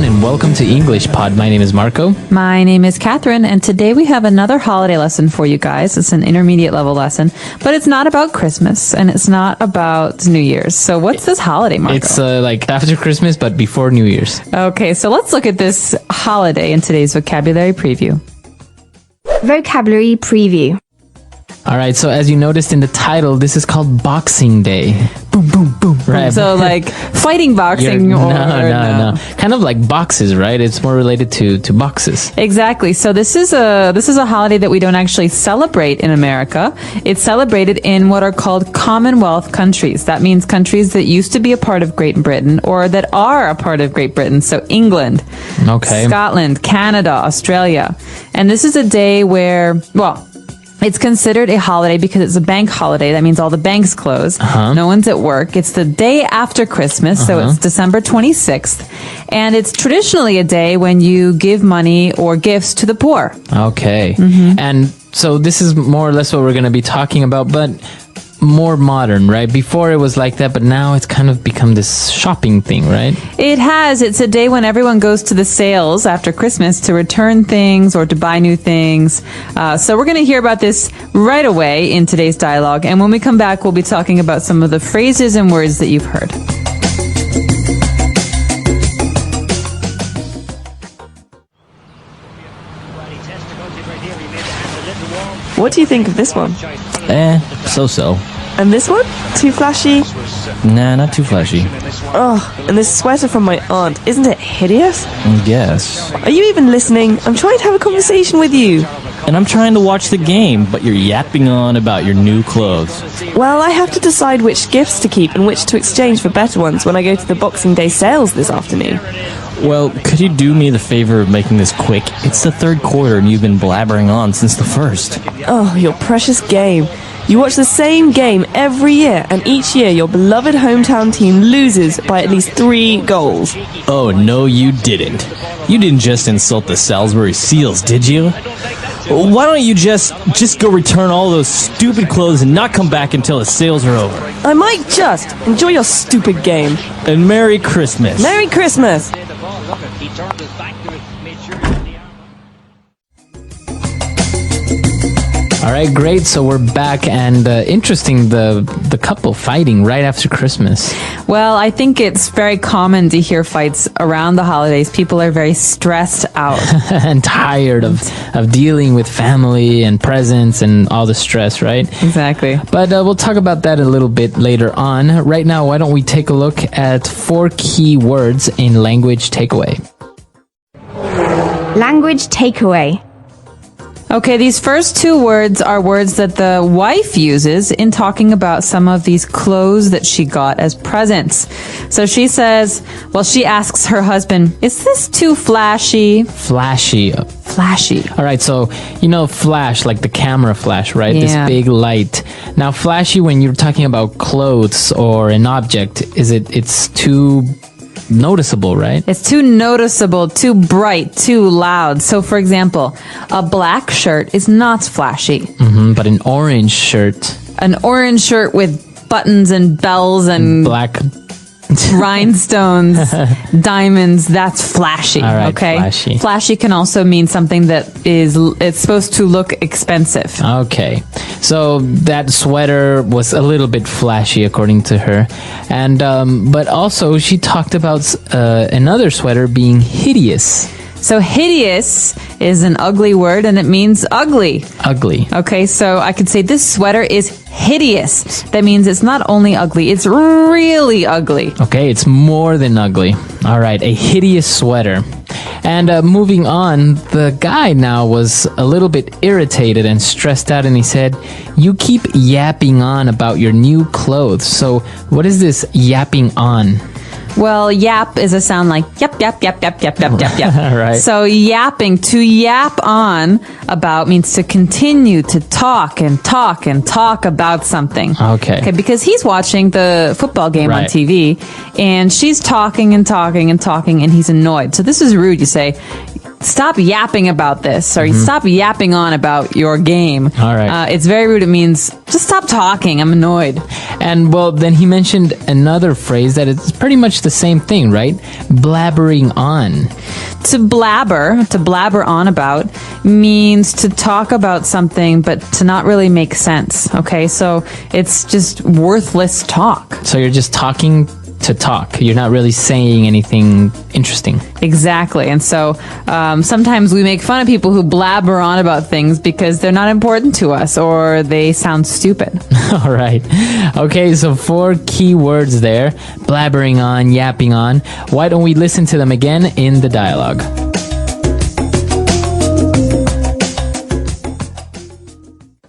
everyone, and welcome to English Pod. My name is Marco. My name is Catherine, and today we have another holiday lesson for you guys. It's an intermediate level lesson, but it's not about Christmas, and it's not about New Year's. So what's this holiday, Marco? It's like after Christmas, but before New Year's. Okay, so let's look at this holiday in today's vocabulary preview. Vocabulary preview. All right, so as you noticed in the title, this is called Boxing Day. Boom, boom, boom. Right. So like fighting boxing No. Kind of like boxes, right? It's more related to boxes. Exactly. So this is a holiday that we don't actually celebrate in America. It's celebrated in what are called Commonwealth countries. That means countries that used to be a part of Great Britain or that are a part of Great Britain. So England, Okay. Scotland, Canada, Australia. And this is a day where, well, it's considered a holiday because it's a bank holiday. That means all the banks close. No one's at work. It's the day after Christmas, so it's December 26th. And it's traditionally a day when you give money or gifts to the poor. Okay. And so this is more or less what we're going to be talking about, but more modern, right? Before it was like that, but now it's kind of become this shopping thing, right? It has. It's a day when everyone goes to the sales after Christmas to return things or to buy new things. So we're going to hear about this right away in today's dialogue. And when we come back, we'll be talking about some of the phrases and words that you've heard. What do you think of this one? So-so. And this one? Too flashy? Nah, not too flashy. Oh, and this sweater from my aunt, isn't it hideous? Guess. Are you even listening? I'm trying to have a conversation with you. And I'm trying to watch the game, but you're yapping on about your new clothes. Well, I have to decide which gifts to keep and which to exchange for better ones when I go to the Boxing Day sales this afternoon. Well, could you do me the favor of making this quick? It's the third quarter and you've been blabbering on since the first. Oh, your precious game. You watch the same game every year, and each year your beloved hometown team loses by at least 3 goals. Oh, no you didn't. You didn't just insult the Salisbury Seals, did you? Why don't you just go return all those stupid clothes and not come back until the sales are over? I might just. Enjoy your stupid game. And Merry Christmas. Merry Christmas! All right, great. So we're back, and interesting, the couple fighting right after Christmas. Well, I think it's very common to hear fights around the holidays. People are very stressed out. And tired of dealing with family and presents and all the stress, right? Exactly. But we'll talk about that a little bit later on. Right now, why don't we take a look at 4 key words in language takeaway. Language takeaway. Okay, these first 2 words are words that the wife uses in talking about some of these clothes that she got as presents. So she says, well, she asks her husband, is this too flashy? Flashy. Flashy. All right, so you know flash, like the camera flash, right? Yeah. This big light. Now, flashy when you're talking about clothes or an object, it's too noticeable, right? It's too noticeable, too bright, too loud. So, for example, a black shirt is not flashy. But an orange shirt, An orange shirt with buttons and bells and black. rhinestones, diamonds, that's flashy. All right, okay? flashy. Flashy can also mean something that it's supposed to look expensive. Okay, so that sweater was a little bit flashy according to her, and but also she talked about another sweater being hideous. So hideous is an ugly word, and it means ugly. Ugly. Okay, so I could say this sweater is hideous. That means it's not only ugly, it's really ugly. Okay, it's more than ugly. All right, a hideous sweater. And moving on, the guy now was a little bit irritated and stressed out, and he said, you keep yapping on about your new clothes. So what is this yapping on? Well, yap is a sound like yap, yap, yap, yap, yap, yap, yap, yap. Right. So yapping, to yap on about means to continue to talk and talk and talk about something. Okay. Because he's watching the football game on Right. TV, and she's talking and talking and talking, and he's annoyed. So this is rude. You say, stop yapping about this, or stop yapping on about your game. All right. It's very rude. It means just stop talking. I'm annoyed. And well, then he mentioned another phrase that is pretty much the same thing, right? Blabbering on. To blabber on about, means to talk about something, but to not really make sense. Okay, so it's just worthless talk. So you're just talking to talk. You're not really saying anything interesting. Exactly. And so sometimes we make fun of people who blabber on about things because they're not important to us or they sound stupid. All right. Okay, so 4 key words there. Blabbering on, yapping on. Why don't we listen to them again in the dialogue?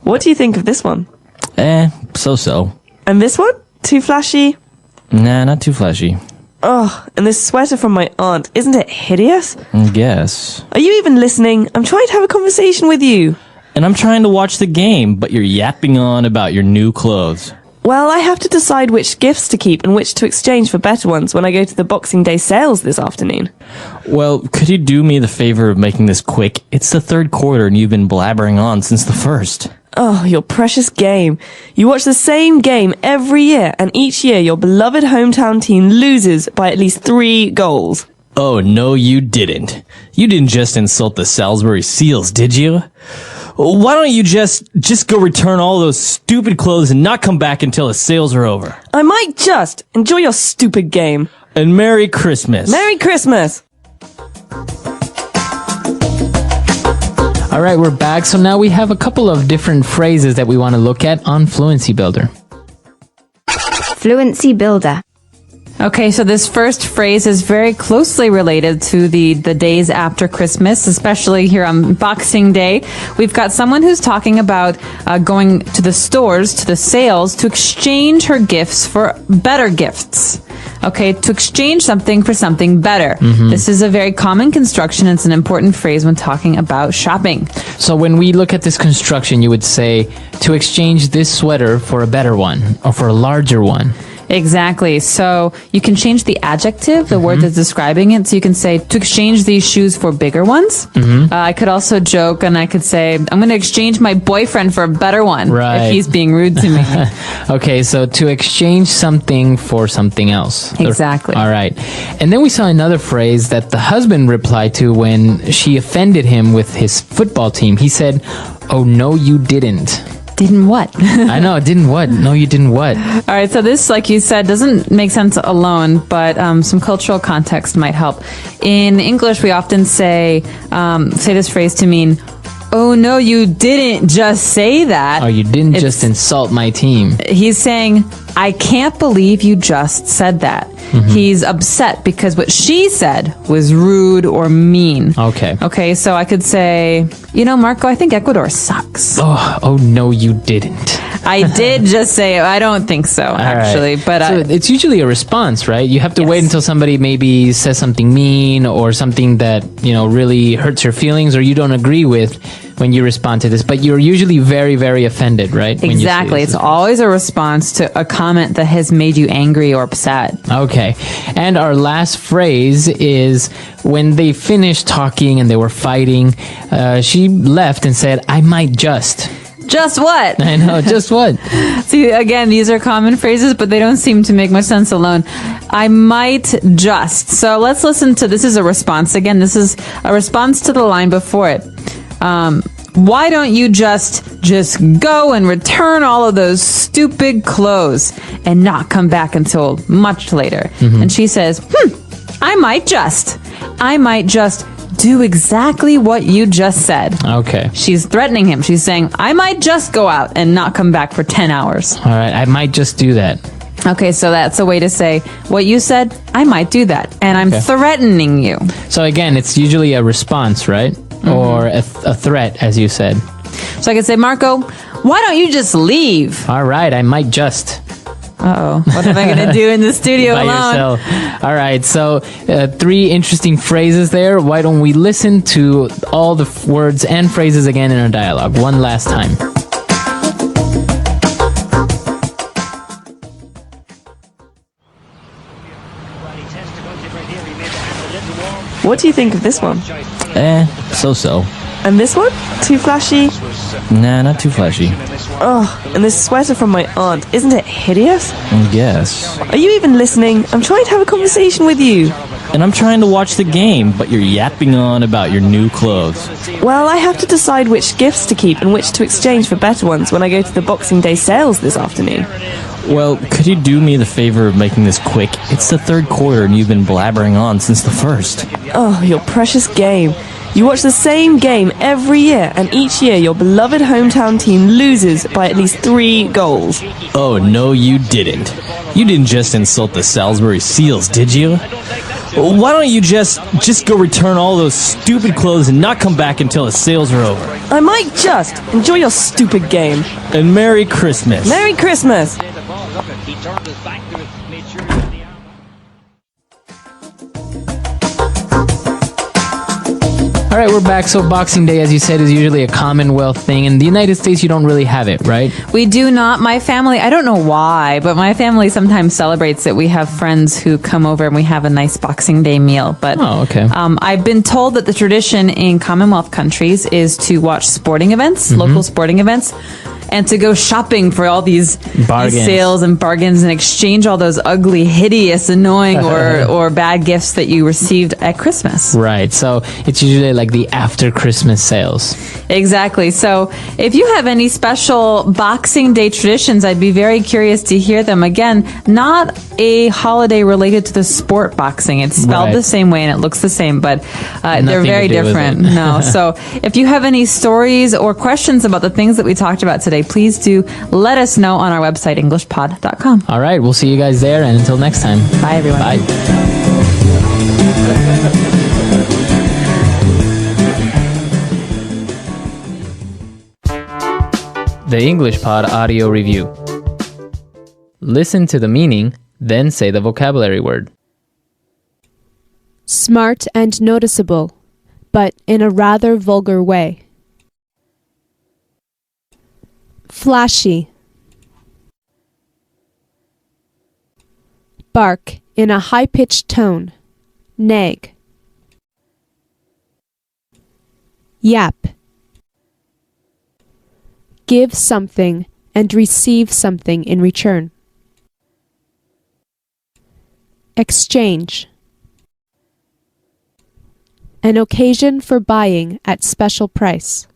What do you think of this one? So-so. And this one? Too flashy? Nah, not too flashy. Oh, and this sweater from my aunt, isn't it hideous? Guess. Are you even listening? I'm trying to have a conversation with you. And I'm trying to watch the game, but you're yapping on about your new clothes. Well, I have to decide which gifts to keep and which to exchange for better ones when I go to the Boxing Day sales this afternoon. Well, could you do me the favor of making this quick? It's the third quarter and you've been blabbering on since the first. Oh, your precious game. You watch the same game every year, and each year your beloved hometown team loses by at least 3 goals. Oh, no, you didn't. You didn't just insult the Salisbury Seals, did you? Why don't you just go return all those stupid clothes and not come back until the sales are over? I might just enjoy your stupid game. And Merry Christmas. Merry Christmas! All right, we're back. So now we have a couple of different phrases that we want to look at on Fluency Builder. Fluency Builder. Okay, so this first phrase is very closely related to the days after Christmas, especially here on Boxing Day. We've got someone who's talking about going to the stores, to the sales, to exchange her gifts for better gifts. Okay, to exchange something for something better. This is a very common construction. It's an important phrase when talking about shopping. So when we look at this construction, you would say to exchange this sweater for a better one or for a larger one. Exactly. So you can change the adjective, the word that's describing it. So you can say to exchange these shoes for bigger ones. I could also joke and I could say, I'm going to exchange my boyfriend for a better one Right. if he's being rude to me. Okay, so to exchange something for something else. Exactly. All right. And then we saw another phrase that the husband replied to when she offended him with his football team. He said, "Oh, no, you didn't." Didn't what? I know, didn't what? No, you didn't what? All right, so this, like you said, doesn't make sense alone, but some cultural context might help. In English, we often say this phrase to mean, "Oh no, you didn't just say that." Oh, you didn't just insult my team. He's saying, "I can't believe you just said that." He's upset because what she said was rude or mean. Okay. Okay, so I could say, Marco, I think Ecuador sucks. Oh no, you didn't. I did just say, I don't think so, actually. Right. But so it's usually a response, right? You have to wait until somebody maybe says something mean or something that, really hurts your feelings or you don't agree with when you respond to this. But you're usually very, very offended, right? Exactly. It's always a response to a comment that has made you angry or upset. Okay. And our last phrase is when they finished talking and they were fighting, she left and said, "I might just." Just what? I know, just what? See, again, these are common phrases, but they don't seem to make much sense alone. I might just. So let's listen to, this is a response. Again, this is a response to the line before it. Why don't you just go and return all of those stupid clothes and not come back until much later? And she says, I might just do exactly what you just said. Okay. She's threatening him. She's saying, I might just go out and not come back for 10 hours. All right. I might just do that. Okay, so that's a way to say, what you said, I might do that. And I'm threatening you. So again, it's usually a response, right? Or a threat, as you said. So I could say, Marco, why don't you just leave? All right. I might just. Uh-oh. What am I going to do in the studio By alone? yourself. All right. So 3 interesting phrases there. Why don't we listen to all the words and phrases again in our dialogue one last time? What do you think of this one? So-so. And this one? Too flashy? Nah, not too flashy. Oh, and this sweater from my aunt, isn't it hideous? Yes. Are you even listening? I'm trying to have a conversation with you. And I'm trying to watch the game, but you're yapping on about your new clothes. Well, I have to decide which gifts to keep and which to exchange for better ones when I go to the Boxing Day sales this afternoon. Well, could you do me the favor of making this quick? It's the third quarter and you've been blabbering on since the first. Oh, your precious game. You watch the same game every year, and each year your beloved hometown team loses by at least 3 goals. Oh, no, you didn't. You didn't just insult the Salisbury Seals, did you? Why don't you just go return all those stupid clothes and not come back until the sales are over? I might just. Enjoy your stupid game. And Merry Christmas. Merry Christmas! All right, we're back. So Boxing Day, as you said, is usually a Commonwealth thing. In the United States, you don't really have it, right? We do not. My family, I don't know why, but my family sometimes celebrates it. We have friends who come over and we have a nice Boxing Day meal. But Oh, okay. I've been told that the tradition in Commonwealth countries is to watch sporting events, local sporting events, and to go shopping for all these Bargains. sales and bargains and exchange all those ugly, hideous, annoying, or bad gifts that you received at Christmas. Right. So it's usually like the after Christmas sales. Exactly. So if you have any special Boxing Day traditions, I'd be very curious to hear them. Again, not a holiday related to the sport boxing. It's spelled Right. the same way and it looks the same, but they're Nothing very to do with different. it. No. So if you have any stories or questions about the things that we talked about today, please do let us know on our website, englishpod.com. All right. We'll see you guys there. And until next time. Bye, everyone. Bye. The English Pod Audio Review. Listen to the meaning, then say the vocabulary word. Smart and noticeable, but in a rather vulgar way. Flashy. Bark in a high-pitched tone. Nag. Yap. Give something and receive something in return. Exchange. An occasion for buying at special price.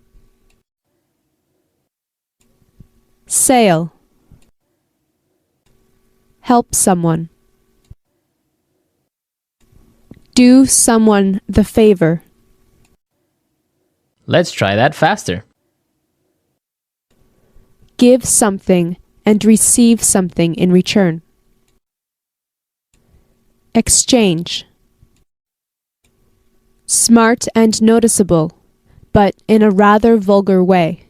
Sale. Help someone. Do someone the favor. Let's try that faster. Give something and receive something in return. Exchange. Smart and noticeable, but in a rather vulgar way.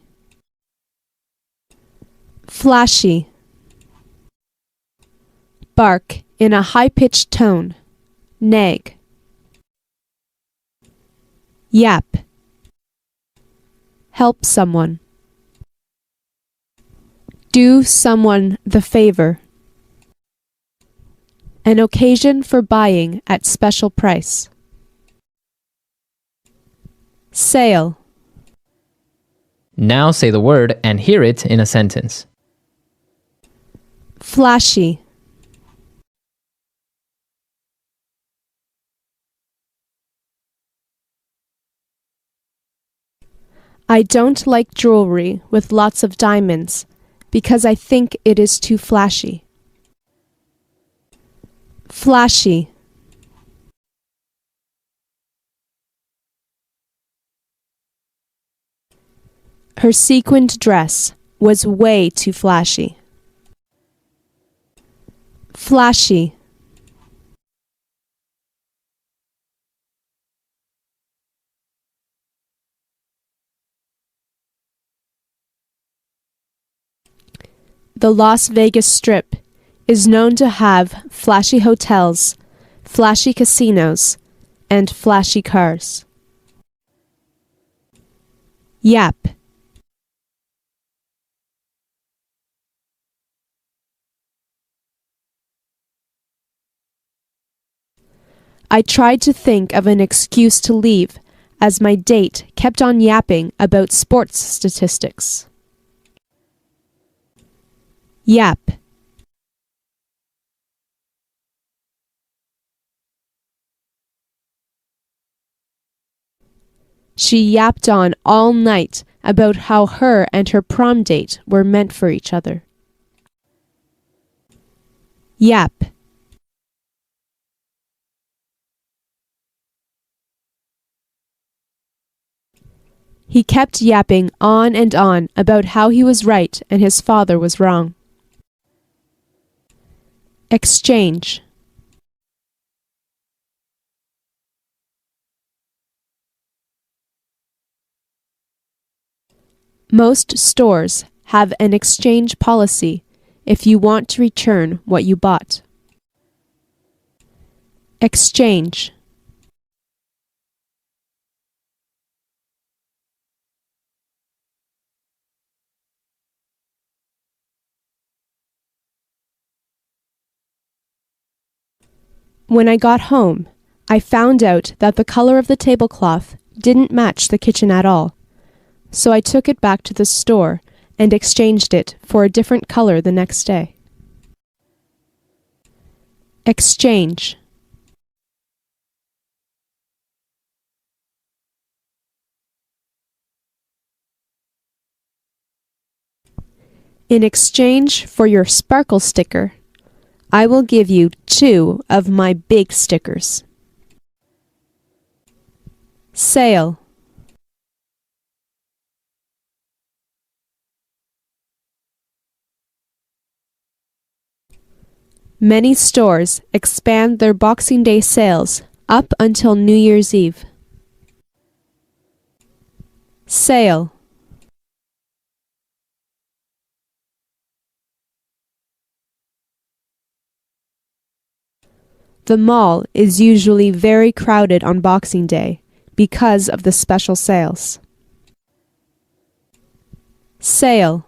Flashy. Bark in a high-pitched tone. Nag. Yap. Help someone. Do someone the favor. An occasion for buying at special price. Sale. Now say the word and hear it in a sentence. Flashy. I don't like jewelry with lots of diamonds because I think it is too flashy. Flashy. Her sequined dress was way too flashy. Flashy. The Las Vegas Strip is known to have flashy hotels, flashy casinos, and flashy cars. Yap. I tried to think of an excuse to leave, as my date kept on yapping about sports statistics. Yap. She yapped on all night about how her and her prom date were meant for each other. Yap. He kept yapping on and on about how he was right and his father was wrong. Exchange. Most stores have an exchange policy if you want to return what you bought. Exchange. When I got home, I found out that the color of the tablecloth didn't match the kitchen at all. So I took it back to the store and exchanged it for a different color the next day. Exchange. In exchange for your sparkle sticker, I will give you 2 of my big stickers. Sale. Many stores expand their Boxing Day sales up until New Year's Eve. Sale. The mall is usually very crowded on Boxing Day because of the special sales. Sale.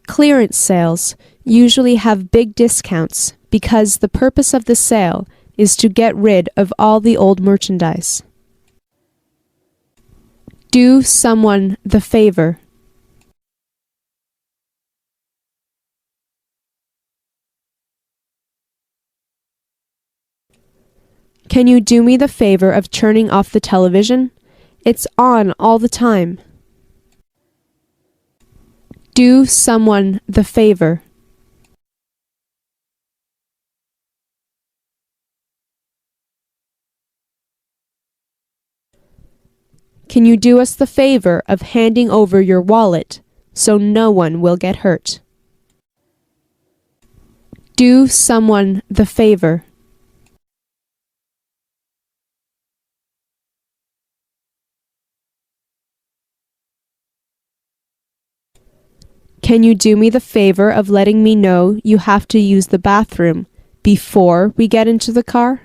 Clearance sales usually have big discounts because the purpose of the sale is to get rid of all the old merchandise. Do someone the favor. Can you do me the favor of turning off the television? It's on all the time. Do someone the favor. Can you do us the favor of handing over your wallet so no one will get hurt? Do someone the favor. Can you do me the favor of letting me know you have to use the bathroom before we get into the car?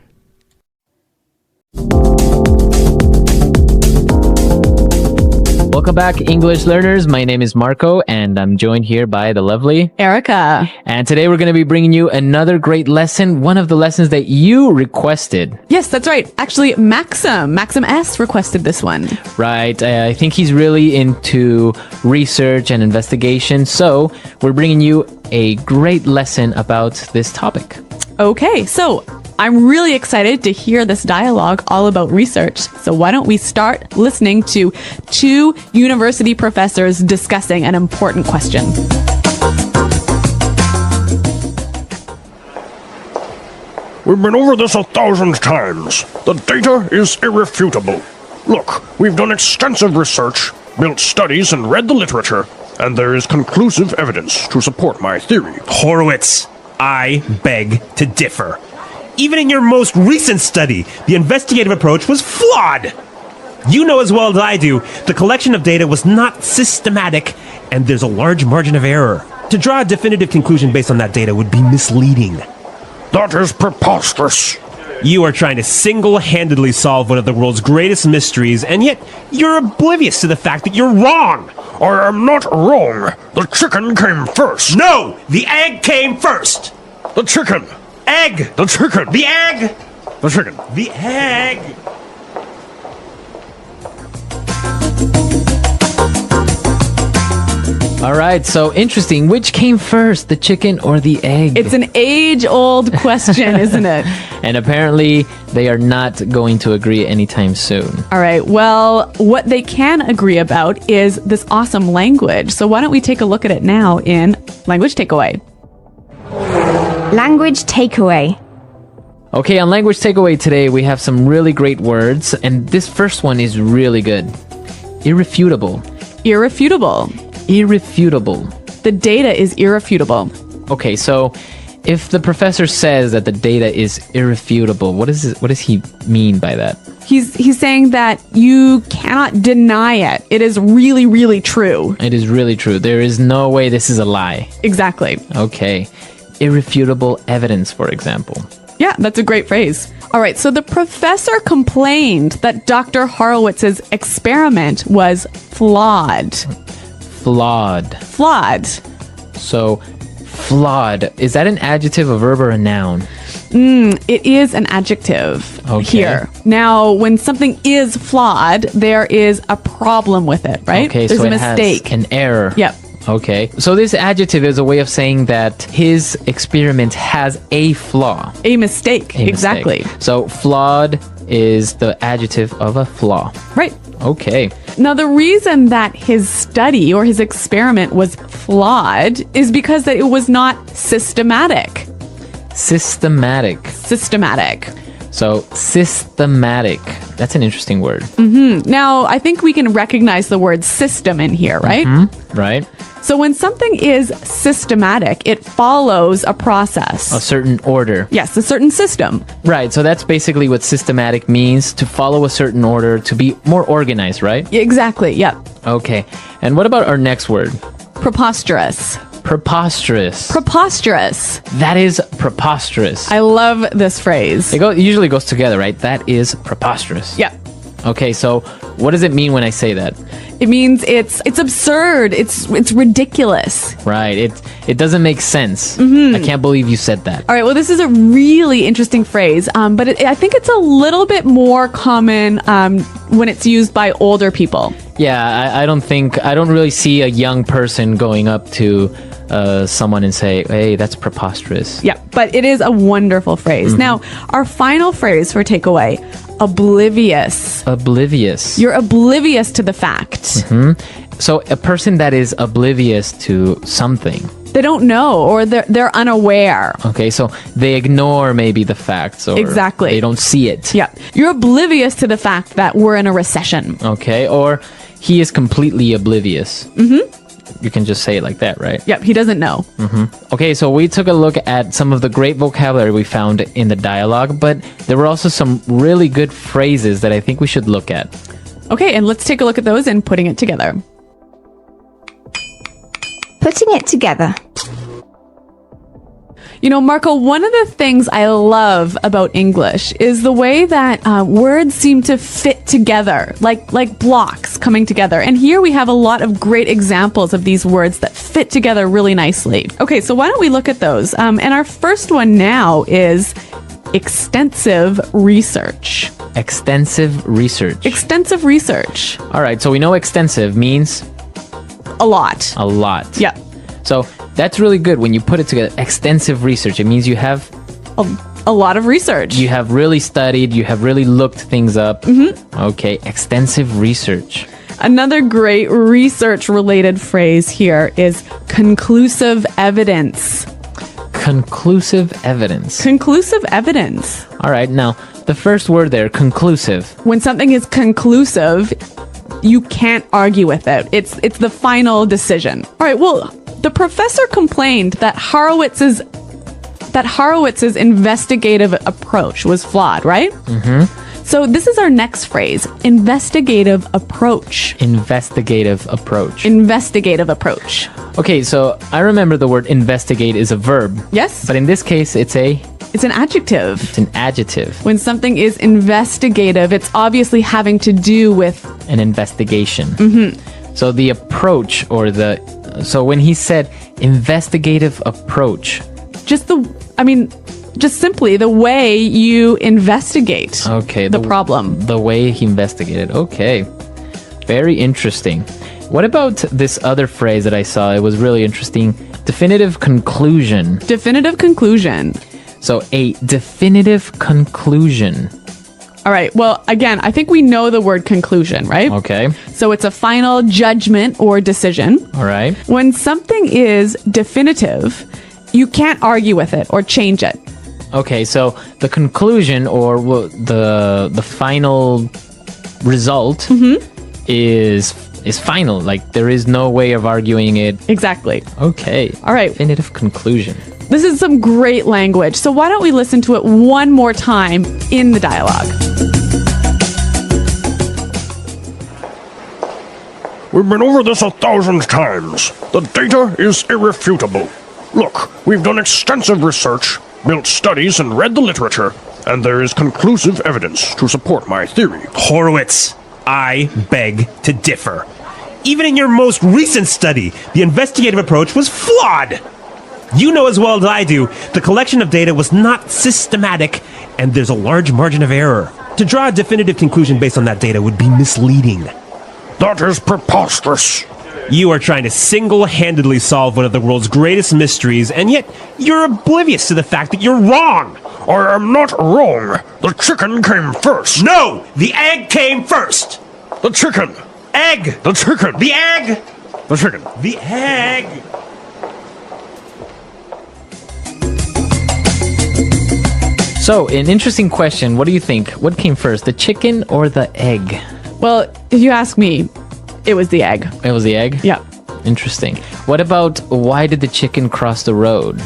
Welcome back, English learners. My name is Marco, and I'm joined here by the lovely Erica. And today we're going to be bringing you another great lesson, one of the lessons that you requested. Yes, that's right. Actually, Maxim S requested this one. Right. I think he's really into research and investigation, so we're bringing you a great lesson about this topic. Okay, so I'm really excited to hear this dialogue all about research. So why don't we start listening to 2 university professors discussing an important question. We've been over this 1,000 times. The data is irrefutable. Look, we've done extensive research, built studies, and read the literature, and there is conclusive evidence to support my theory. Horowitz, I beg to differ. Even in your most recent study, the investigative approach was flawed. You know as well as I do, the collection of data was not systematic, and there's a large margin of error. To draw a definitive conclusion based on that data would be misleading. That is preposterous. You are trying to single-handedly solve one of the world's greatest mysteries, and yet you're oblivious to the fact that you're wrong. I am not wrong. The chicken came first. No! The egg came first! The chicken. Egg! The chicken. The egg! The chicken. The egg! All right, so interesting. Which came first, the chicken or the egg? It's an age-old question, isn't it? And apparently, they are not going to agree anytime soon. All right. Well, what they can agree about is this awesome language. So why don't we take a look at it now in Language Takeaway? Language takeaway. Okay, on Language Takeaway today, we have some really great words, and this first one is really good. Irrefutable. Irrefutable. Irrefutable. The data is irrefutable. Okay, so if the professor says that the data is irrefutable, what does he mean by that? He's saying that you cannot deny it. It is really, really true. It is really true. There is no way this is a lie. Exactly. Okay. Irrefutable evidence, for example. Yeah, that's a great phrase. All right, so the professor complained that Dr. Horowitz's experiment was flawed. Flawed. Flawed. So, flawed. Is that an adjective, a verb, or a noun? It is an adjective here. Now, when something is flawed, there is a problem with it, right? Okay, There's so a it has mistake. an error. Yep. Okay. So this adjective is a way of saying that his experiment has a flaw. A mistake. A Exactly. mistake. So flawed is the adjective of a flaw. Right. Okay. Now, the reason that his study or his experiment was flawed is because that it was not systematic. Systematic. Systematic. So systematic. That's an interesting word. Now, I think we can recognize the word system in here, right? Right? So when something is systematic, it follows a process. A certain order. Yes, a certain system. Right. So that's basically what systematic means, to follow a certain order, to be more organized, right? Exactly, yep. Okay. And what about our next word? Preposterous. Preposterous. Preposterous. That is preposterous. I love this phrase. It usually goes together, right? That is preposterous. Yep. Okay, so what does it mean when I say that? It means it's absurd. It's ridiculous. Right. It doesn't make sense. I can't believe you said that. All right. Well, this is a really interesting phrase, but I think it's a little bit more common when it's used by older people. Yeah, I don't really see a young person going up to someone and say, hey, that's preposterous. Yeah, but it is a wonderful phrase. Now, our final phrase for takeaway, oblivious. Oblivious. You're oblivious to the fact. So a person that is oblivious to something. They don't know, or they're unaware. Okay, so they ignore maybe the facts, or Exactly. they don't see it. Yeah, you're oblivious to the fact that we're in a recession. Okay, or he is completely oblivious. You can just say it like that, right? Yep, he doesn't know. Okay, so we took a look at some of the great vocabulary we found in the dialogue, but there were also some really good phrases that I think we should look at. Okay, and let's take a look at those and putting it together. Putting it together. You know, Marco, one of the things I love about English is the way that words seem to fit together, like blocks coming together. And here we have a lot of great examples of these words that fit together really nicely. Okay, so why don't we look at those? And our first one now is extensive research. Extensive research. Extensive research. All right, so we know extensive means A lot. a lot. Yeah. So that's really good when you put it together. Extensive research. It means you have A lot of research. you have really studied, you have really looked things up. Okay, extensive research. Another great research-related phrase here is conclusive evidence. Conclusive evidence. Conclusive evidence. All right, now the first word there, conclusive. When something is conclusive, you can't argue with it. It's the final decision. All right, well, the professor complained that Horowitz's investigative approach was flawed, right? So this is our next phrase, investigative approach. Investigative approach. Investigative approach. Okay, so I remember the word investigate is a verb. Yes. But in this case, it's It's an adjective. an adjective. When something is investigative, it's obviously having to do with An investigation. So the approach so when he said investigative approach. just simply the way you investigate Okay. the problem. The way he investigated. Okay. Very interesting. What about this other phrase that I saw? It was really interesting. Definitive conclusion. Definitive conclusion. So a definitive conclusion. All right. Well, again, I think we know the word conclusion, right? Okay. So it's a final judgment or decision. All right. When something is definitive, you can't argue with it or change it. Okay, so the conclusion or the final result is final. Like there is no way of arguing it. Exactly. Okay. All right. Definitive conclusion. This is some great language. So why don't we listen to it one more time in the dialogue? We've been over this 1,000 times. The data is irrefutable. Look, we've done extensive research, built studies, and read the literature, and there is conclusive evidence to support my theory. Horowitz, I beg to differ. Even in your most recent study, the investigative approach was flawed. You know as well as I do, the collection of data was not systematic, and there's a large margin of error. To draw a definitive conclusion based on that data would be misleading. That is preposterous. You are trying to single-handedly solve one of the world's greatest mysteries, and yet you're oblivious to the fact that you're wrong. I am not wrong. The chicken came first. No! The egg came first! The chicken. Egg! The chicken. The egg! The chicken. The egg! So, an interesting question. What do you think? What came first, the chicken or the egg? Well, if you ask me, it was the egg. It was the egg? Yeah. Interesting. What about why did the chicken cross the road?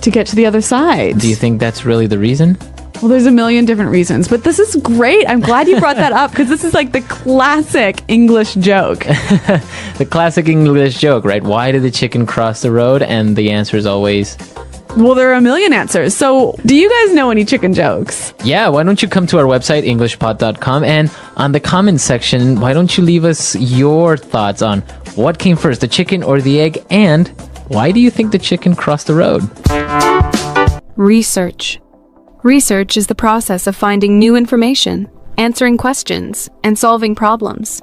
To get to the other side. Do you think that's really the reason? Well, there's a million different reasons, but this is great. I'm glad you brought that up because this is like the classic English joke. The classic English joke, right? Why did the chicken cross the road? And the answer is always... Well, there are a million answers. So, do you guys know any chicken jokes? Yeah, why don't you come to our website, englishpod.com, and on the comments section, why don't you leave us your thoughts on what came first, the chicken or the egg, and why do you think the chicken crossed the road? Research. Research is the process of finding new information, answering questions, and solving problems.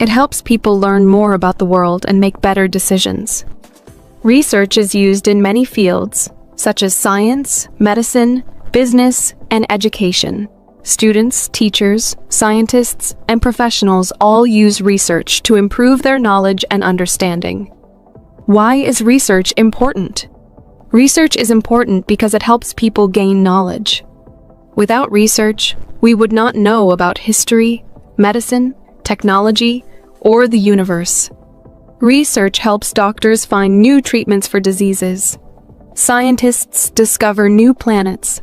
It helps people learn more about the world and make better decisions. Research is used in many fields, such as science, medicine, business, and education. Students, teachers, scientists, and professionals all use research to improve their knowledge and understanding. Why is research important? Research is important because it helps people gain knowledge. Without research, we would not know about history, medicine, technology, or the universe. Research helps doctors find new treatments for diseases. Scientists discover new planets.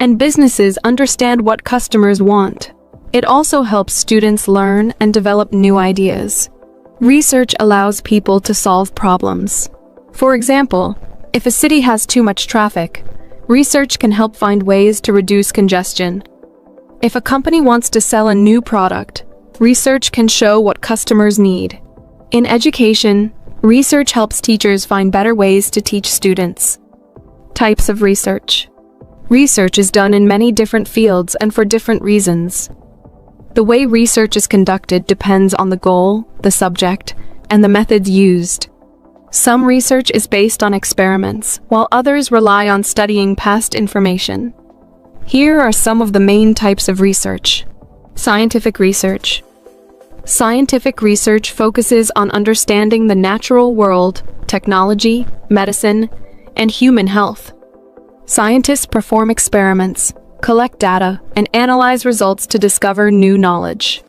And businesses understand what customers want. It also helps students learn and develop new ideas. Research allows people to solve problems. For example, if a city has too much traffic, research can help find ways to reduce congestion. If a company wants to sell a new product, research can show what customers need. In education, research helps teachers find better ways to teach students. Types of research. Research is done in many different fields and for different reasons. The way research is conducted depends on the goal, the subject, and the methods used. Some research is based on experiments, while others rely on studying past information. Here are some of the main types of research. Scientific research. Scientific research focuses on understanding the natural world, technology, medicine, and human health. Scientists perform experiments, collect data, and analyze results to discover new knowledge.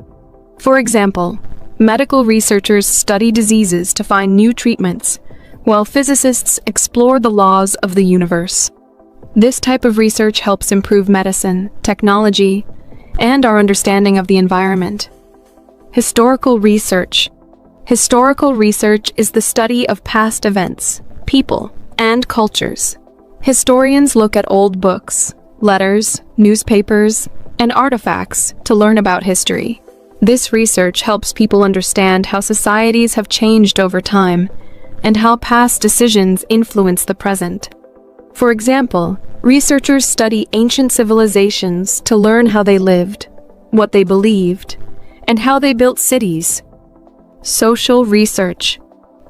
For example, medical researchers study diseases to find new treatments, while physicists explore the laws of the universe. This type of research helps improve medicine, technology, and our understanding of the environment. Historical research. Historical research is the study of past events, people, and cultures. Historians look at old books, letters, newspapers, and artifacts to learn about history. This research helps people understand how societies have changed over time and how past decisions influence the present. For example, researchers study ancient civilizations to learn how they lived, what they believed, and how they built cities. Social research.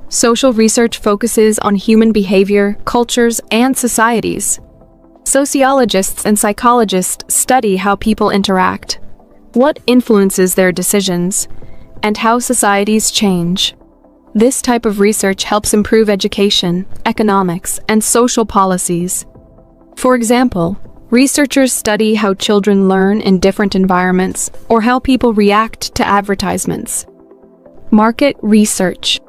Social research focuses on human behavior, cultures, and societies. Sociologists and psychologists study how people interact, what influences their decisions, and how societies change. This type of research helps improve education, economics, and social policies. For example, researchers study how children learn in different environments or how people react to advertisements. Market research.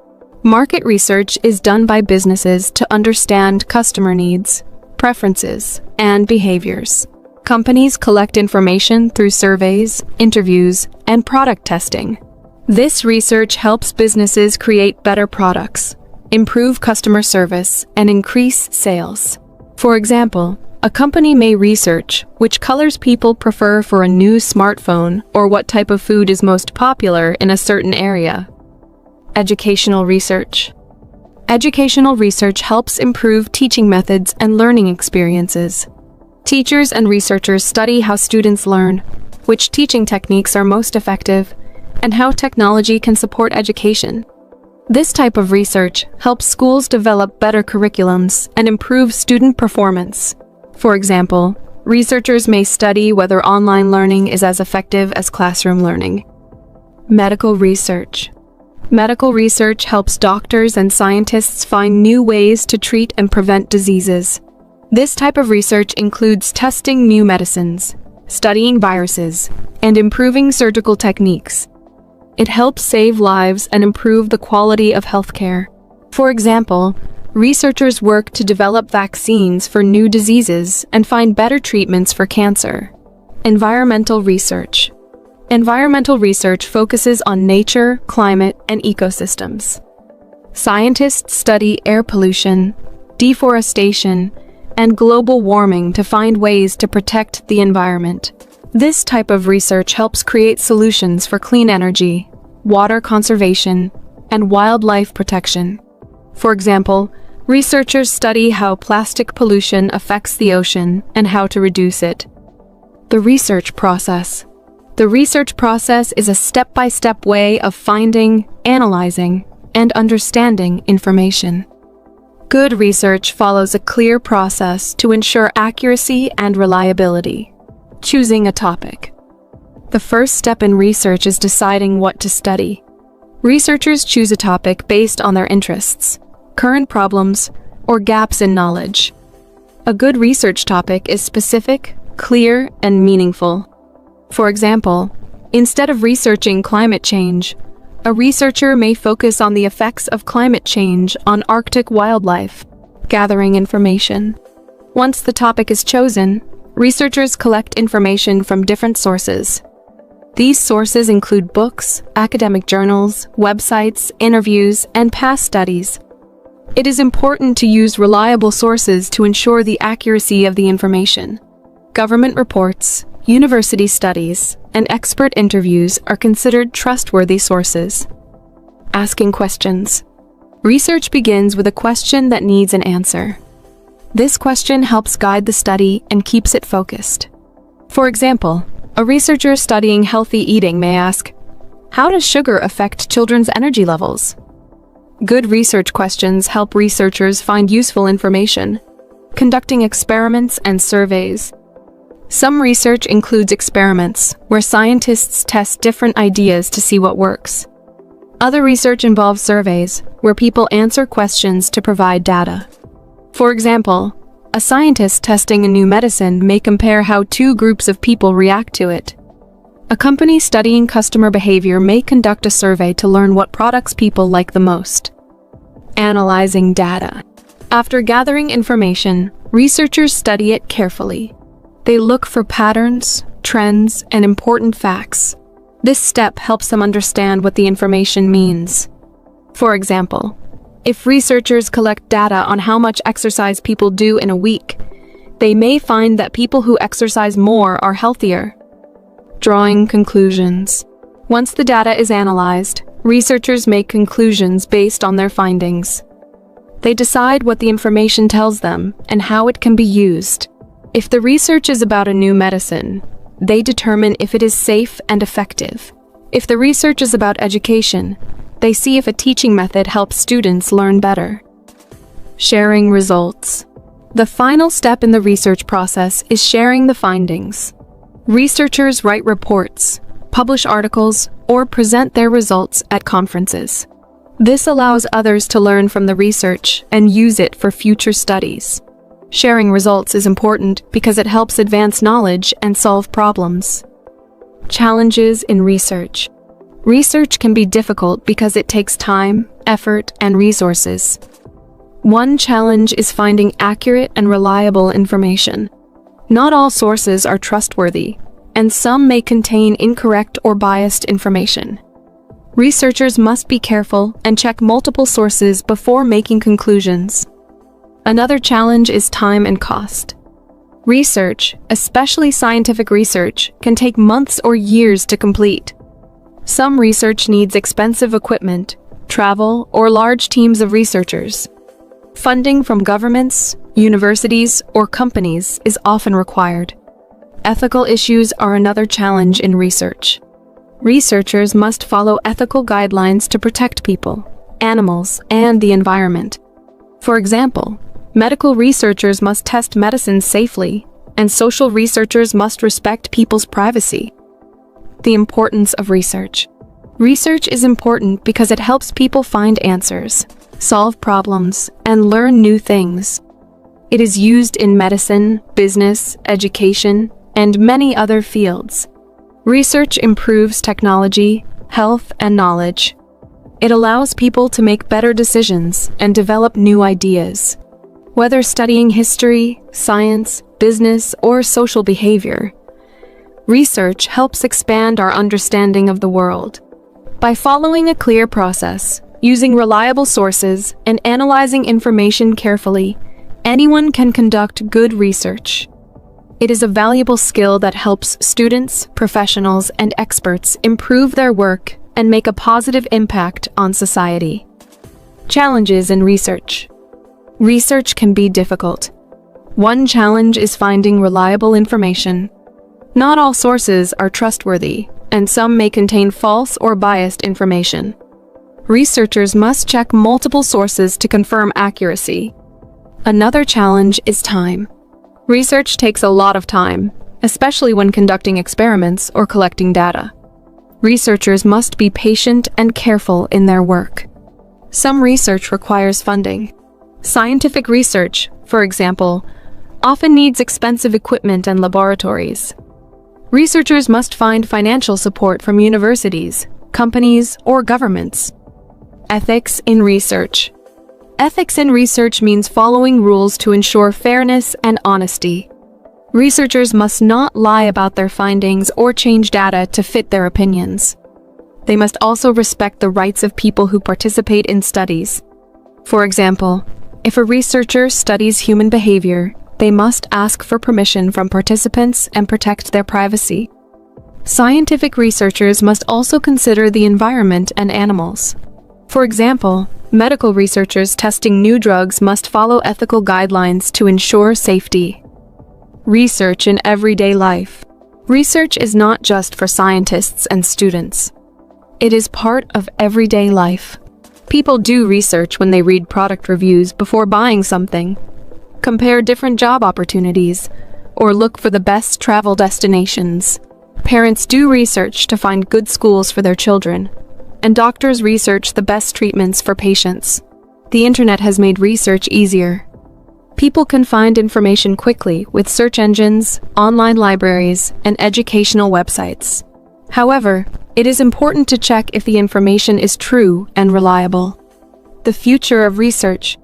Market research is done by businesses to understand customer needs, preferences, and behaviors. Companies collect information through surveys, interviews, and product testing. This research helps businesses create better products, improve customer service, and increase sales. For example, a company may research which colors people prefer for a new smartphone or what type of food is most popular in a certain area. Educational research. Educational research helps improve teaching methods and learning experiences. Teachers and researchers study how students learn, which teaching techniques are most effective, and how technology can support education. This type of research helps schools develop better curriculums and improve student performance. For example, researchers may study whether online learning is as effective as classroom learning. Medical research. Medical research helps doctors and scientists find new ways to treat and prevent diseases. This type of research includes testing new medicines, studying viruses, and improving surgical techniques. It helps save lives and improve the quality of healthcare. For example, researchers work to develop vaccines for new diseases and find better treatments for cancer. Environmental research. Environmental research focuses on nature, climate, and ecosystems. Scientists study air pollution, deforestation, and global warming to find ways to protect the environment. This type of research helps create solutions for clean energy, water conservation, and wildlife protection. For example, researchers study how plastic pollution affects the ocean and how to reduce it. The research process. The research process is a step-by-step way of finding, analyzing, and understanding information. Good research follows a clear process to ensure accuracy and reliability. Choosing a topic. The first step in research is deciding what to study. Researchers choose a topic based on their interests, current problems, or gaps in knowledge. A good research topic is specific, clear, and meaningful. For example, instead of researching climate change, a researcher may focus on the effects of climate change on Arctic wildlife, gathering information. Once the topic is chosen, researchers collect information from different sources. These sources include books, academic journals, websites, interviews, and past studies. It is important to use reliable sources to ensure the accuracy of the information. Government reports, university studies, and expert interviews are considered trustworthy sources. Asking questions. Research begins with a question that needs an answer. This question helps guide the study and keeps it focused. For example, a researcher studying healthy eating may ask, how does sugar affect children's energy levels? Good research questions help researchers find useful information, conducting experiments and surveys. Some research includes experiments, where scientists test different ideas to see what works. Other research involves surveys, where people answer questions to provide data. For example, a scientist testing a new medicine may compare how two groups of people react to it. A company studying customer behavior may conduct a survey to learn what products people like the most. Analyzing data. After gathering information, researchers study it carefully. They look for patterns, trends, and important facts. This step helps them understand what the information means. For example, if researchers collect data on how much exercise people do in a week, they may find that people who exercise more are healthier. Drawing conclusions. Once the data is analyzed, researchers make conclusions based on their findings. They decide what the information tells them and how it can be used. If the research is about a new medicine, they determine if it is safe and effective. If the research is about education, they see if a teaching method helps students learn better. Sharing results. The final step in the research process is sharing the findings. Researchers write reports, publish articles, or present their results at conferences. This allows others to learn from the research and use it for future studies. Sharing results is important because it helps advance knowledge and solve problems. Challenges in research. Research can be difficult because it takes time, effort, and resources. One challenge is finding accurate and reliable information. Not all sources are trustworthy, and some may contain incorrect or biased information. Researchers must be careful and check multiple sources before making conclusions. Another challenge is time and cost. Research, especially scientific research, can take months or years to complete. Some research needs expensive equipment, travel, or large teams of researchers. Funding from governments, universities, or companies is often required. Ethical issues are another challenge in research. Researchers must follow ethical guidelines to protect people, animals, and the environment. For example, medical researchers must test medicines safely, and social researchers must respect people's privacy. The importance of research. Research is important because it helps people find answers, solve problems, and learn new things. It is used in medicine, business, education, and many other fields. Research improves technology, health, and knowledge. It allows people to make better decisions and develop new ideas. Whether studying history, science, business, or social behavior, research helps expand our understanding of the world. By following a clear process, using reliable sources, and analyzing information carefully, anyone can conduct good research. It is a valuable skill that helps students, professionals, and experts improve their work and make a positive impact on society. Challenges in research. Research can be difficult. One challenge is finding reliable information. Not all sources are trustworthy, and some may contain false or biased information. Researchers must check multiple sources to confirm accuracy. Another challenge is time. Research takes a lot of time, especially when conducting experiments or collecting data. Researchers must be patient and careful in their work. Some research requires funding. Scientific research, for example, often needs expensive equipment and laboratories. Researchers must find financial support from universities, companies, or governments. Ethics in research. Ethics in research means following rules to ensure fairness and honesty. Researchers must not lie about their findings or change data to fit their opinions. They must also respect the rights of people who participate in studies. For example, if a researcher studies human behavior, they must ask for permission from participants and protect their privacy. Scientific researchers must also consider the environment and animals. For example, medical researchers testing new drugs must follow ethical guidelines to ensure safety. Research in everyday life. Research is not just for scientists and students. It is part of everyday life. People do research when they read product reviews before buying something, compare different job opportunities, or look for the best travel destinations. Parents do research to find good schools for their children, and doctors research the best treatments for patients. The internet has made research easier. People can find information quickly with search engines, online libraries, and educational websites. However, it is important to check if the information is true and reliable. The future of research.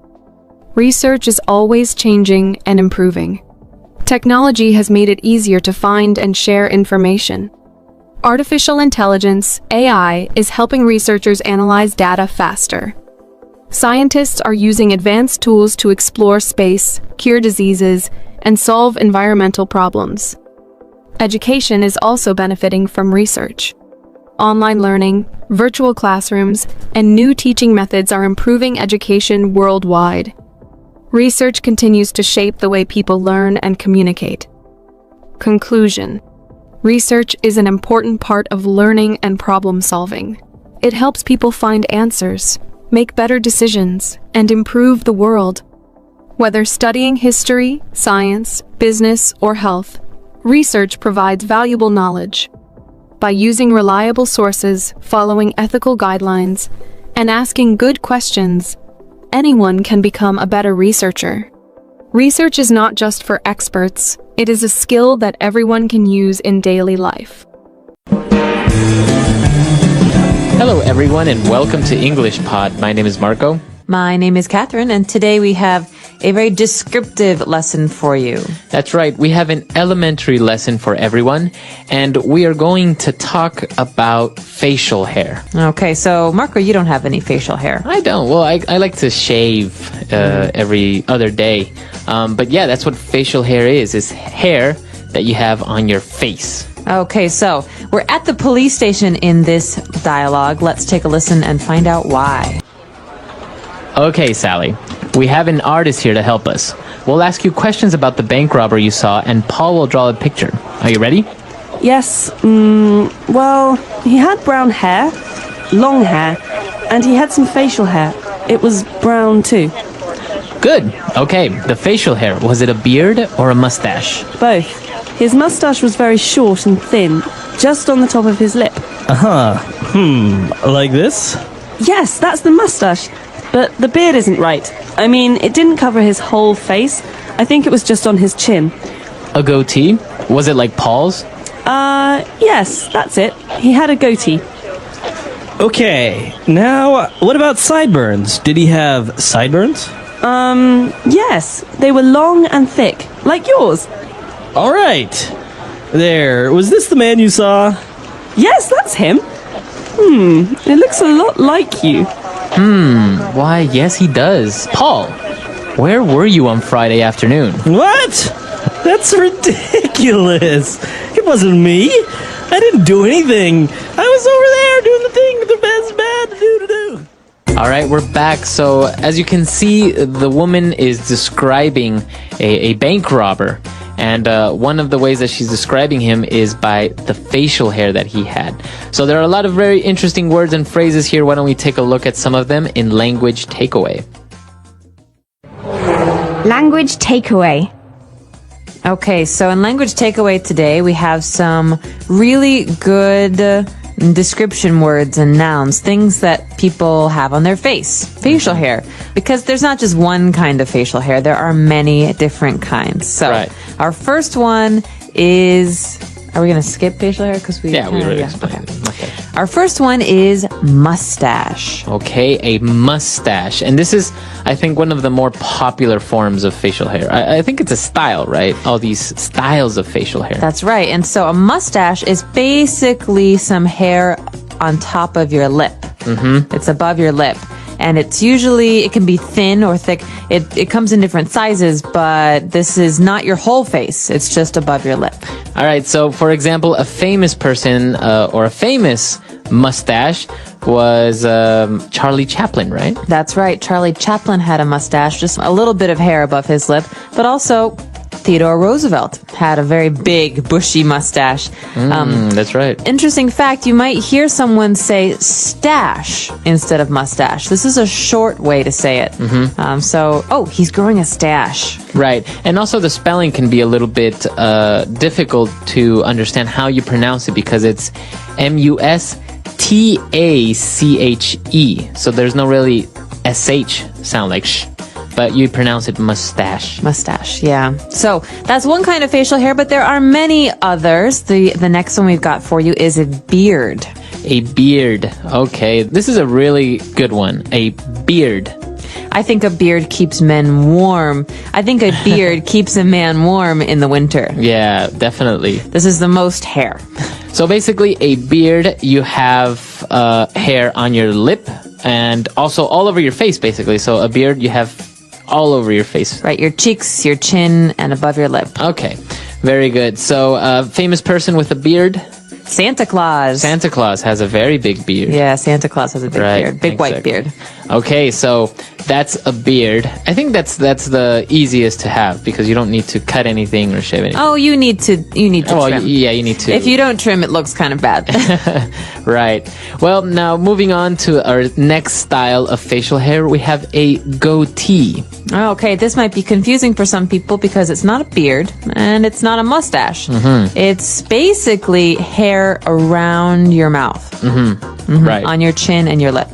Research is always changing and improving. Technology has made it easier to find and share information. Artificial intelligence, AI, is helping researchers analyze data faster. Scientists are using advanced tools to explore space, cure diseases, and solve environmental problems. Education is also benefiting from research. Online learning, virtual classrooms, and new teaching methods are improving education worldwide. Research continues to shape the way people learn and communicate. Conclusion: research is an important part of learning and problem solving. It helps people find answers, make better decisions, and improve the world. Whether studying history, science, business, or health, research provides valuable knowledge. By using reliable sources, following ethical guidelines, and asking good questions, anyone can become a better researcher. Research is not just for experts, it is a skill that everyone can use in daily life. Hello, everyone, and welcome to English Pod. My name is Marco. My name is Catherine, and today we have a very descriptive lesson for you. That's right. We have an elementary lesson for everyone, and we are going to talk about facial hair. Okay, so Marco, you don't have any facial hair. I don't. Well, I like to shave every other day. But yeah, that's what facial hair is hair that you have on your face. Okay, so we're at the police station in this dialogue. Let's take a listen and find out why. Okay, Sally. We have an artist here to help us. We'll ask you questions about the bank robber you saw, and Paul will draw a picture. Are you ready? Yes, well, he had brown hair, long hair, and he had some facial hair. It was brown too. Good. Okay, the facial hair. Was it a beard or a mustache? Both. His mustache was very short and thin, just on the top of his lip. Like this? Yes, that's the mustache. But the beard isn't right. I mean, it didn't cover his whole face. I think it was just on his chin. A goatee? Was it like Paul's? Yes, that's it. He had a goatee. Okay, now what about sideburns? Did he have sideburns? Yes. They were long and thick, like yours. All right. There, was this the man you saw? Yes, that's him. It looks a lot like you. Why, yes, he does. Paul, where were you on Friday afternoon? What? That's ridiculous. It wasn't me. I didn't do anything. I was over there doing the thing the best bad to do. All right, we're back. So, as you can see, the woman is describing a bank robber. And one of the ways that she's describing him is by the facial hair that he had. So there are a lot of very interesting words and phrases here. Why don't we take a look at some of them in Language Takeaway? Language takeaway. Okay, so in language takeaway today, we have some really good description words and nouns, things that people have on their face, facial hair, because there's not just one kind of facial hair, there are many different kinds. So our first one is, are we going to skip facial hair? Because we already explained it. Okay. Our first one is mustache. Okay, a mustache. And this is, I think, one of the more popular forms of facial hair. I think it's a style, right? All these styles of facial hair. That's right. And so a mustache is basically some hair on top of your lip. Mm-hmm. It's above your lip. And it's usually, it can be thin or thick. It comes in different sizes, but this is not your whole face. It's just above your lip. All right. So, for example, a famous person or a famous mustache was Charlie Chaplin, right? That's right. Charlie Chaplin had a mustache, just a little bit of hair above his lip, but also Theodore Roosevelt had a very big, bushy mustache. That's right. Interesting fact, you might hear someone say stash instead of mustache. This is a short way to say it. He's growing a stash. Right. And also the spelling can be a little bit difficult to understand how you pronounce it because it's M-U-S-T-A-C-H-E. So there's no really S-H sound like sh. But you pronounce it mustache. Mustache, yeah. So that's one kind of facial hair, but there are many others. The next one we've got for you is a beard. A beard. Okay, this is a really good one. A beard. I think a beard keeps men warm. I think a beard keeps a man warm in the winter. Yeah, definitely. This is the most hair. So basically, a beard, you have hair on your lip and also all over your face, basically. So a beard, you have all over your face. Right, your cheeks, your chin, and above your lip. Okay, very good. So famous person with a beard? Santa Claus. Santa Claus has a very big beard. Yeah, Santa Claus has a big beard. Big white beard. Okay, so that's a beard. I think that's the easiest to have because you don't need to cut anything or shave anything. Oh, you need to well, trim. yeah, you need to. If you don't trim, it looks kind of bad. Right. Well, now moving on to our next style of facial hair, we have a goatee. Okay, this might be confusing for some people because it's not a beard and it's not a mustache. It's basically hair around your mouth. Right. On your chin and your lip.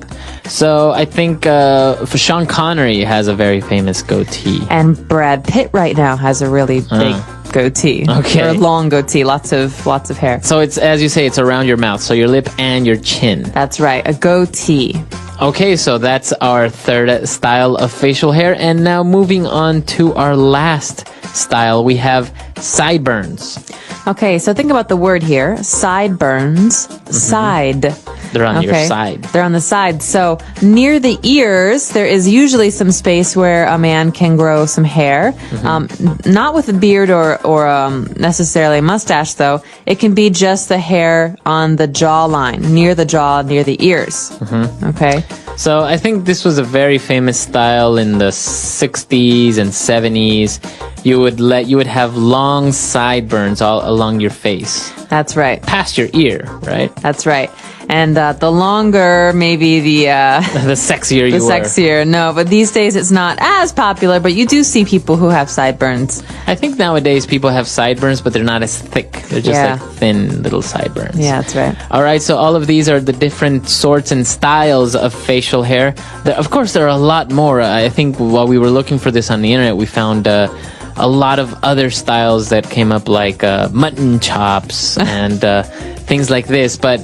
So I think for Sean Connery has a very famous goatee. And Brad Pitt right now has a really big goatee. Okay. Or a long goatee, lots of hair. So it's, as you say, it's around your mouth, so your lip and your chin. That's right, a goatee. Okay, so that's our third style of facial hair. And now moving on to our last style, we have sideburns. Okay, so think about the word here. Sideburns. Side. They're on your side. They're on the side. So near the ears, there is usually some space where a man can grow some hair. Not with a beard or necessarily a mustache, though. It can be just the hair on the jawline, near the jaw, near the ears. Okay. So I think this was a very famous style in the 60s and 70s. You would have long sideburns all along your face. That's right. Past your ear, right? That's right. And the longer, maybe the sexier you the were. sexier. No, but these days it's not as popular, but you do see people who have sideburns. I think nowadays people have sideburns, but they're not as thick. They're just like thin little sideburns. Yeah, that's right. All right, so all of these are the different sorts and styles of facial hair. Of course, there are a lot more. I think while we were looking for this on the internet, we found a lot of other styles that came up, like mutton chops and things like this. But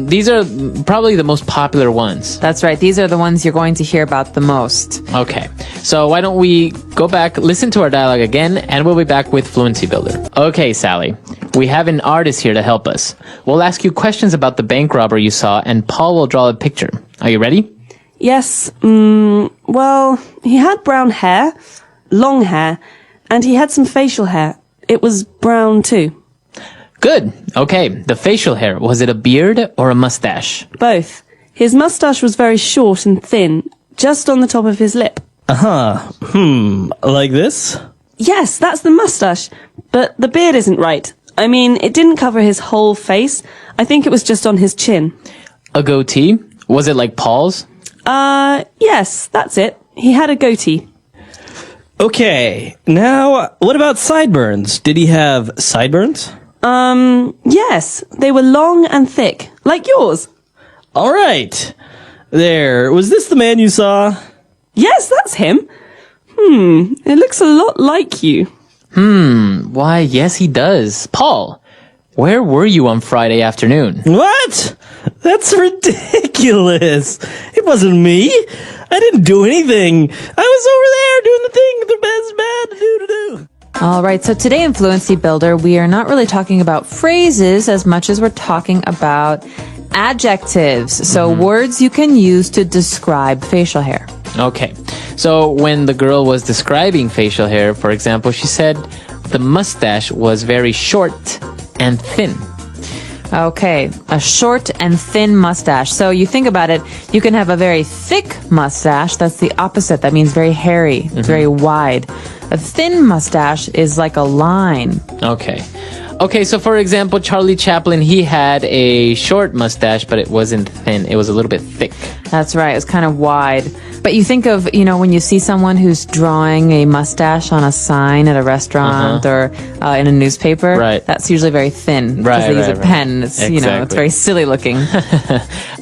these are probably the most popular ones. That's right. These are the ones you're going to hear about the most. Okay. So why don't we go back, listen to our dialogue again, and we'll be back with Fluency Builder. Okay, Sally. We have an artist here to help us. We'll ask you questions about the bank robber you saw, and Paul will draw a picture. Are you ready? Yes. Well, he had brown hair, long hair, and he had some facial hair. It was brown too. Good. Okay. The facial hair, was it a beard or a mustache? Both. His mustache was very short and thin, just on the top of his lip. Like this? Yes, that's the mustache. But the beard isn't right. I mean, it didn't cover his whole face. I think it was just on his chin. A goatee? Was it like Paul's? Yes, that's it. He had a goatee. Okay, now, what about sideburns? Did he have sideburns? Yes. They were long and thick, like yours. All right. There, was this the man you saw? Yes, that's him. It looks a lot like you. Why, yes, he does. Paul, where were you on Friday afternoon? What? That's ridiculous. It wasn't me. I didn't do anything. I was over there doing the thing the best bad to do. All right, so today in Fluency Builder, we are not really talking about phrases as much as we're talking about adjectives. So words you can use to describe facial hair. Okay. So when the girl was describing facial hair, for example, she said the mustache was very short and thin. Okay, a short and thin mustache. So you think about it, you can have a very thick mustache. That's the opposite. That means very hairy, very wide. A thin mustache is like a line. Okay. Okay, so for example, Charlie Chaplin, he had a short mustache, but it wasn't thin. It was a little bit thick. That's right. It's kind of wide. But you think of, when you see someone who's drawing a mustache on a sign at a restaurant or in a newspaper, right. That's usually very thin. Right, because they use a pen. It's, exactly. It's very silly looking.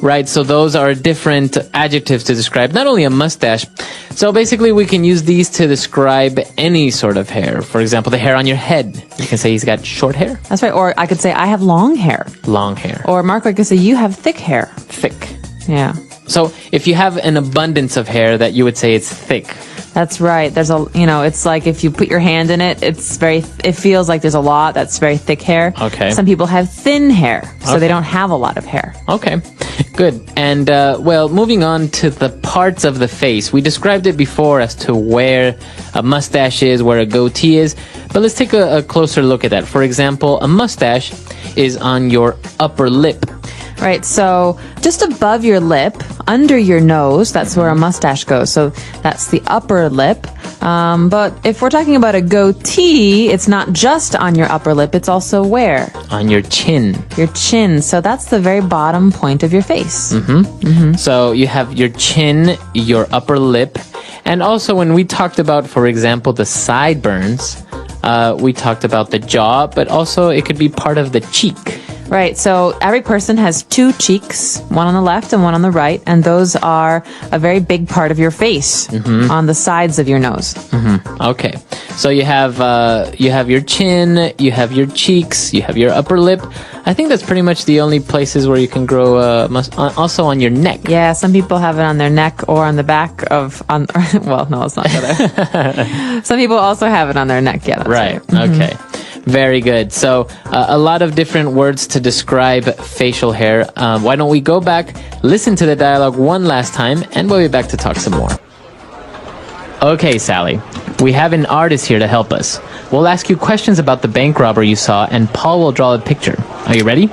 Right, so those are different adjectives to describe not only a mustache. So basically we can use these to describe any sort of hair. For example, the hair on your head. You can say he's got short hair. That's right. Or I could say, I have long hair. Long hair. Or Marco, I could say, you have thick hair. Thick. Yeah. So if you have an abundance of hair, that you would say it's thick. That's right. There's it's like if you put your hand in it, it feels like there's a lot. That's very thick hair. Okay. Some people have thin hair, so they don't have a lot of hair. Okay, good. And, moving on to the parts of the face. We described it before as to where a mustache is, where a goatee is. But let's take a closer look at that. For example, a mustache is on your upper lip. Right, so just above your lip, under your nose, that's where a mustache goes. So that's the upper lip. But if we're talking about a goatee, it's not just on your upper lip, it's also where? On your chin. Your chin. So that's the very bottom point of your face. So you have your chin, your upper lip, and also when we talked about, for example, the sideburns, we talked about the jaw, but also it could be part of the cheek. Right, so every person has two cheeks, one on the left and one on the right, and those are a very big part of your face on the sides of your nose. Okay, so you have your chin, you have your cheeks, you have your upper lip. I think that's pretty much the only places where you can grow also on your neck. Yeah, some people have it on their neck or on the back of well, no, it's not there. Some people also have it on their neck. Yeah, that's right. Okay. Very good. So a lot of different words to describe facial hair. Why don't we go back, listen to the dialogue one last time, and we'll be back to talk some more. Okay, Sally. We have an artist here to help us. We'll ask you questions about the bank robber you saw, and Paul will draw a picture. Are you ready?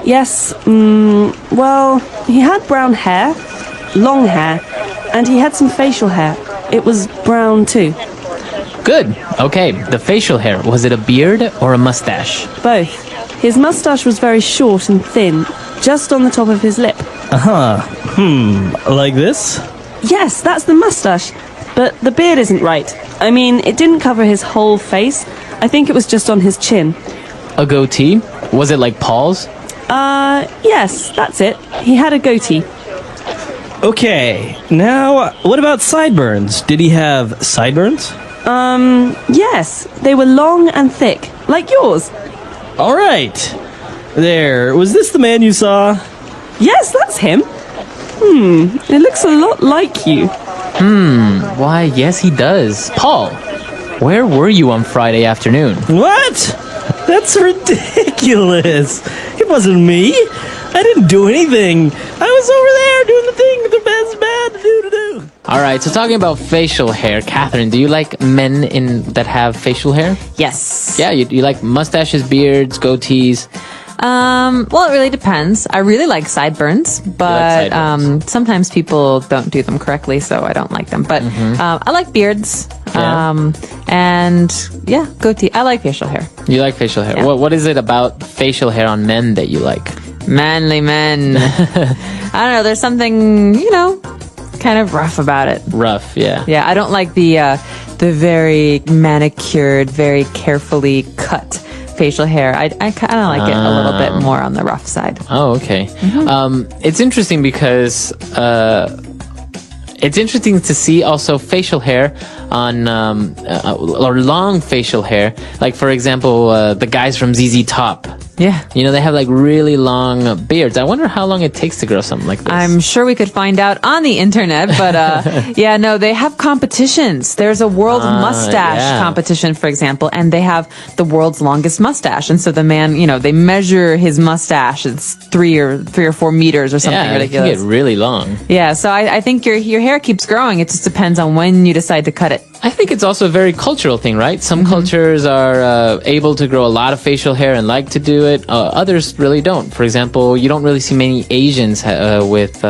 Yes, well, he had brown hair, long hair, and he had some facial hair. It was brown too. Good. Okay, the facial hair. Was it a beard or a mustache? Both. His mustache was very short and thin, just on the top of his lip. Like this? Yes, that's the mustache. But the beard isn't right. I mean, it didn't cover his whole face. I think it was just on his chin. A goatee? Was it like Paul's? Yes, that's it. He had a goatee. Okay, now what about sideburns? Did he have sideburns? Yes. They were long and thick, like yours. All right. There, was this the man you saw? Yes, that's him. It looks a lot like you. Why, yes, he does. Paul, where were you on Friday afternoon? What? That's ridiculous. It wasn't me. I didn't do anything. I was over there doing the thing the best bad to do. All right, so talking about facial hair, Catherine, do you like men that have facial hair? Yes. Yeah, you like mustaches, beards, goatees? Well, it really depends. I really like sideburns, but sideburns. Sometimes people don't do them correctly, so I don't like them. But I like beards. Yeah. And yeah, goatee. I like facial hair. You like facial hair. Yeah. What is it about facial hair on men that you like? Manly men. I don't know. There's something, kind of rough about it. Rough, yeah. Yeah, I don't like the very manicured, very carefully cut facial hair. I kind of like it a little bit more on the rough side. Oh, okay. It's interesting because it's interesting to see also facial hair on or long facial hair. Like, for example, the guys from ZZ Top. Yeah. They have like really long beards. I wonder how long it takes to grow something like this. I'm sure we could find out on the internet, but they have competitions. There's a world mustache competition, for example, and they have the world's longest mustache. And so the man, they measure his mustache. It's 3 or 4 meters or something ridiculous. It can get really long. Yeah, so I think your hair keeps growing. It just depends on when you decide to cut it. I think it's also a very cultural thing, right? Some cultures are able to grow a lot of facial hair and like to do it. Others really don't. For example, you don't really see many Asians with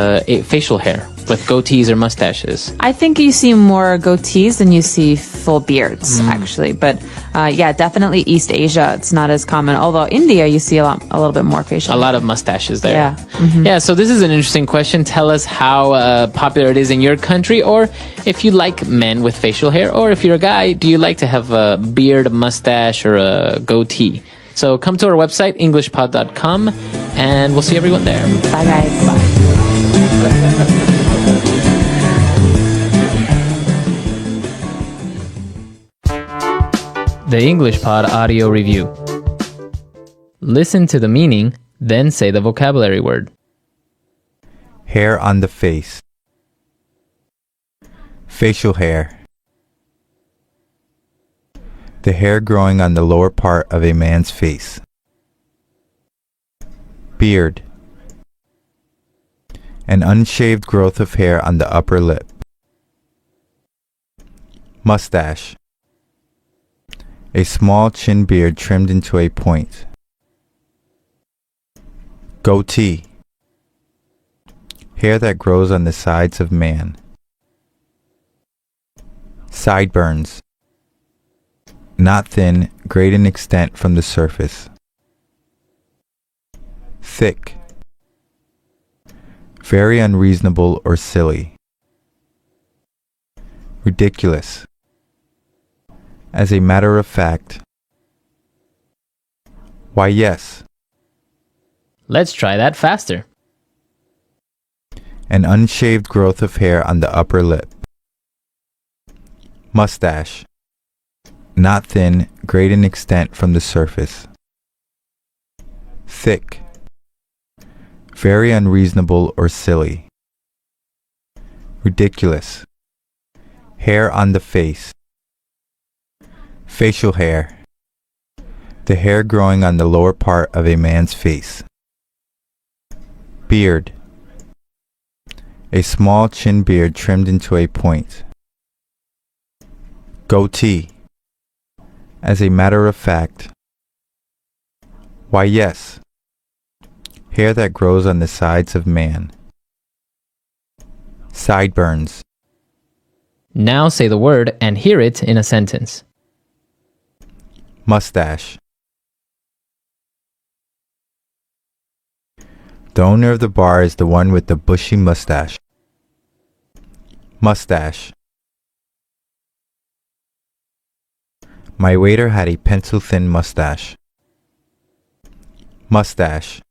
facial hair, with goatees or mustaches. I think you see more goatees than you see full beards, actually. But definitely East Asia, it's not as common. Although India, you see a little bit more facial hair. A lot of mustaches there. Yeah. Yeah, so this is an interesting question. Tell us how popular it is in your country, or if you like men with facial hair, or if you're a guy, do you like to have a beard, a mustache, or a goatee? So come to our website, englishpod.com, and we'll see everyone there. Bye, guys. Bye. The English Pod Audio Review. Listen to the meaning, then say the vocabulary word. Hair on the face. Facial hair. The hair growing on the lower part of a man's face. Beard. An unshaved growth of hair on the upper lip. Mustache. A small chin beard trimmed into a point. Goatee. Hair that grows on the sides of man. Sideburns. Not thin, great in extent from the surface. Thick. Very unreasonable or silly. Ridiculous. As a matter of fact. Why, yes. Let's try that faster. An unshaved growth of hair on the upper lip. Mustache. Not thin, great in extent from the surface. Thick. Very unreasonable or silly. Ridiculous. Hair on the face. Facial hair. The hair growing on the lower part of a man's face. Beard. A small chin beard trimmed into a point. Goatee. As a matter of fact. Why, yes. Hair that grows on the sides of man. Sideburns. Now say the word and hear it in a sentence. Mustache. The owner of the bar is the one with the bushy mustache. Mustache. My waiter had a pencil-thin mustache. Mustache.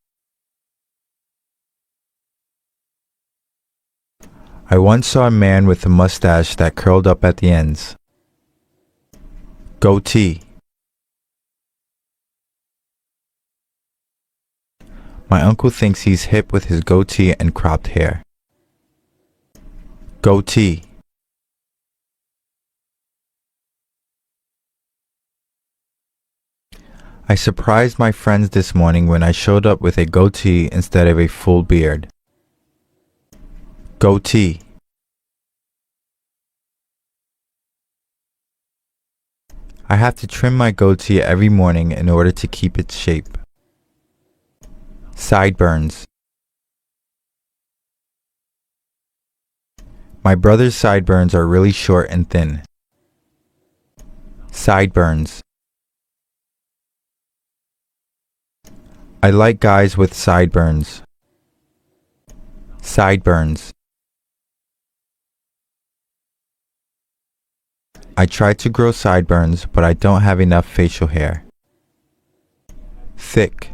I once saw a man with a mustache that curled up at the ends. Goatee. My uncle thinks he's hip with his goatee and cropped hair. Goatee. I surprised my friends this morning when I showed up with a goatee instead of a full beard. Goatee. I have to trim my goatee every morning in order to keep its shape. Sideburns. My brother's sideburns are really short and thin. Sideburns. I like guys with sideburns. Sideburns. I try to grow sideburns, but I don't have enough facial hair. Thick.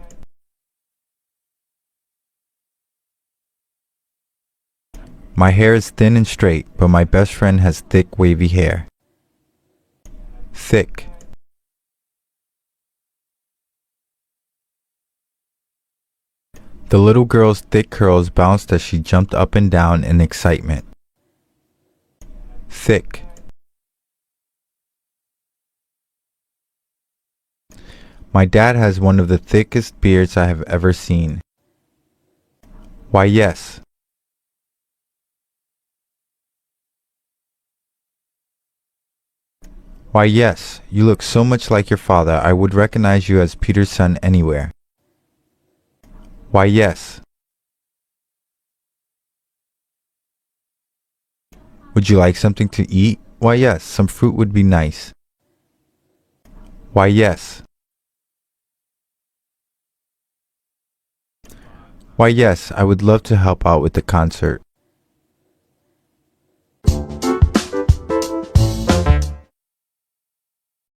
My hair is thin and straight, but my best friend has thick, wavy hair. Thick. The little girl's thick curls bounced as she jumped up and down in excitement. Thick. My dad has one of the thickest beards I have ever seen. Why, yes. Why, yes, you look so much like your father, I would recognize you as Peter's son anywhere. Why, yes. Would you like something to eat? Why, yes, some fruit would be nice. Why, yes. Why, yes, I would love to help out with the concert.